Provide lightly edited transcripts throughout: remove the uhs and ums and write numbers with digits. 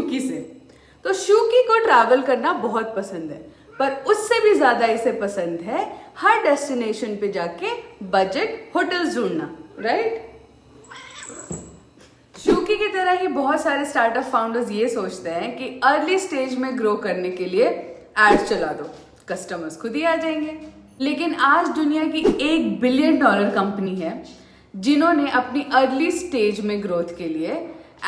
शुकी से। तो शुकी को ट्रैवल करना बहुत पसंद है, पर उससे भी ज्यादा इसे पसंद है हर डेस्टिनेशन पे जाके बजट होटल्स ढूंढना, राइट? शुकी की तरह ही बहुत सारे स्टार्टअप फाउंडर्स ये सोचते हैं कि अर्ली स्टेज में ग्रो करने के लिए एड्स चला दो, कस्टमर्स खुद ही आ जाएंगे। लेकिन आज दुनिया की $1 बिलियन कंपनी है जिन्होंने अपनी अर्ली स्टेज में ग्रोथ के लिए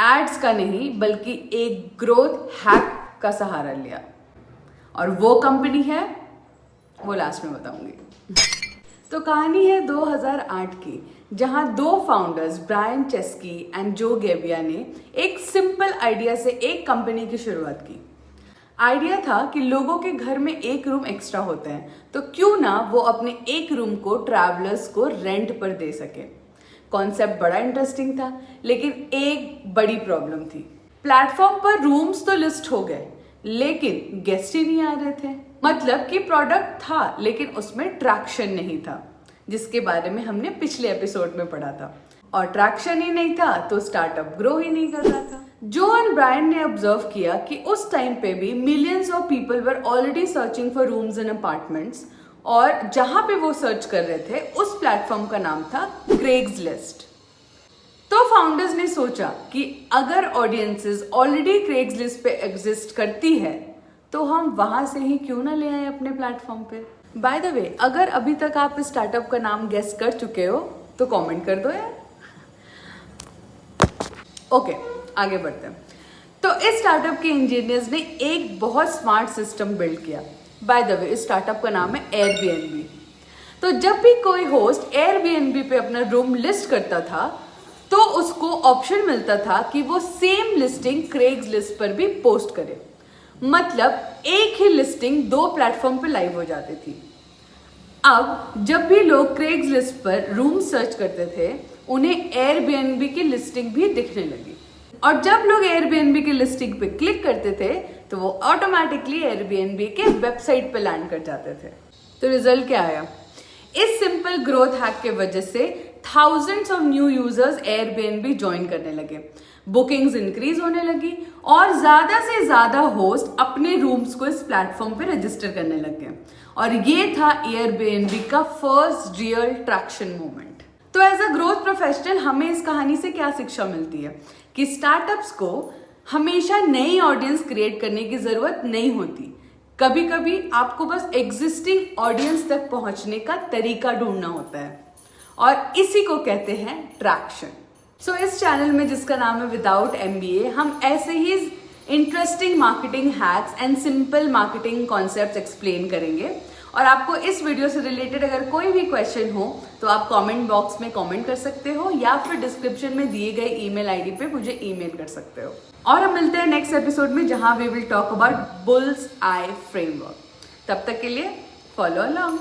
एड्स का नहीं बल्कि एक ग्रोथ हैक का सहारा लिया, और वो कंपनी है, वो लास्ट में बताऊंगी। तो कहानी है 2008 की, जहां दो founders Brian Chesky and Joe Gebbia ने एक सिंपल आइडिया से एक कंपनी की शुरुआत की। आइडिया था कि लोगों के घर में एक रूम एक्स्ट्रा होते हैं, तो क्यों ना वो अपने एक रूम को ट्रैवलर्स को रेंट पर दे सके। कॉन्सेप्ट बड़ा इंटरेस्टिंग था, लेकिन एक बड़ी प्रॉब्लम थी। प्लेटफॉर्म पर रूम्स तो लिस्ट हो गए, लेकिन गेस्ट ही नहीं आ रहे थे। मतलब कि प्रोडक्ट था लेकिन उसमें ट्रैक्शन नहीं था, जिसके बारे में हमने पिछले एपिसोड में पढ़ा था। और ट्रैक्शन ही नहीं था तो स्टार्टअप ग्रो ही नहीं कर रहा था। जो एंड ब्रायन ने ऑब्जर्व किया कि उस टाइम पे भी millions of people were already searching for rooms and apartments, और जहां पे वो सर्च कर रहे थे उस प्लेटफॉर्म का नाम था क्रेग्सलिस्ट। तो फाउंडर्स ने सोचा कि अगर ऑडियंसेस ऑलरेडी क्रेग्सलिस्ट पे एग्जिस्ट करती है तो हम वहां से ही क्यों ना ले आए अपने प्लेटफॉर्म पे। बाय द वे, अगर अभी तक आप इस स्टार्टअप का नाम गेस कर चुके हो तो कमेंट कर दो यार। ओके, आगे बढ़ते हैं। तो इस स्टार्टअप के इंजीनियर्स ने एक बहुत स्मार्ट सिस्टम बिल्ड किया। बाय द वे, इस स्टार्टअप का नाम है एयरबीएनबी। तो जब भी कोई होस्ट एयरबीएनबी पे अपना रूम लिस्ट करता था तो उसको ऑप्शन मिलता था कि वो सेम लिस्टिंग क्रेग्सलिस्ट पर भी पोस्ट करे। मतलब एक ही लिस्टिंग दो प्लेटफॉर्म पे लाइव हो जाती थी। अब जब भी लोग क्रेग्सलिस्ट पर रूम सर्च करते थे, उन्हें एयरबीएनबी की लिस्टिंग भी दिखने लगी, और जब लोग एयरबीएनबी की लिस्टिंग पे क्लिक करते थे तो वो ऑटोमेटिकली एयरबीएनबी के वेबसाइट पे लैंड कर जाते थे। तो रिजल्ट क्या आया? इस सिंपल ग्रोथ हैक के वजह से thousands of new users Airbnb join करने लगे, बुकिंग्स इंक्रीज होने लगी, और ज्यादा से ज्यादा होस्ट अपने रूम्स को इस प्लेटफॉर्म पे रजिस्टर करने लग गए। और ये था एयरबीएनबी का फर्स्ट रियल ट्रैक्शन मोमेंट। तो एज अ ग्रोथ प्रोफेशनल हमें इस कहानी से क्या शिक्षा मिलती है कि स्टार्टअप्स को हमेशा नई ऑडियंस क्रिएट करने की जरूरत नहीं होती। कभी कभी आपको बस एग्जिस्टिंग ऑडियंस तक पहुंचने का तरीका ढूंढना होता है, और इसी को कहते हैं ट्रैक्शन। सो इस चैनल में, जिसका नाम है विदाउट MBA, हम ऐसे ही interesting marketing hacks and simple marketing concepts explain करेंगे। और आपको इस वीडियो से रिलेटेड अगर कोई भी क्वेश्चन हो तो आप कमेंट बॉक्स में कमेंट कर सकते हो, या फिर डिस्क्रिप्शन में दिए गए ईमेल आईडी पे मुझे ईमेल कर सकते हो। और हम मिलते हैं नेक्स्ट एपिसोड में, जहां we will talk about bull's eye framework. तब तक के लिए फॉलो अलोंग।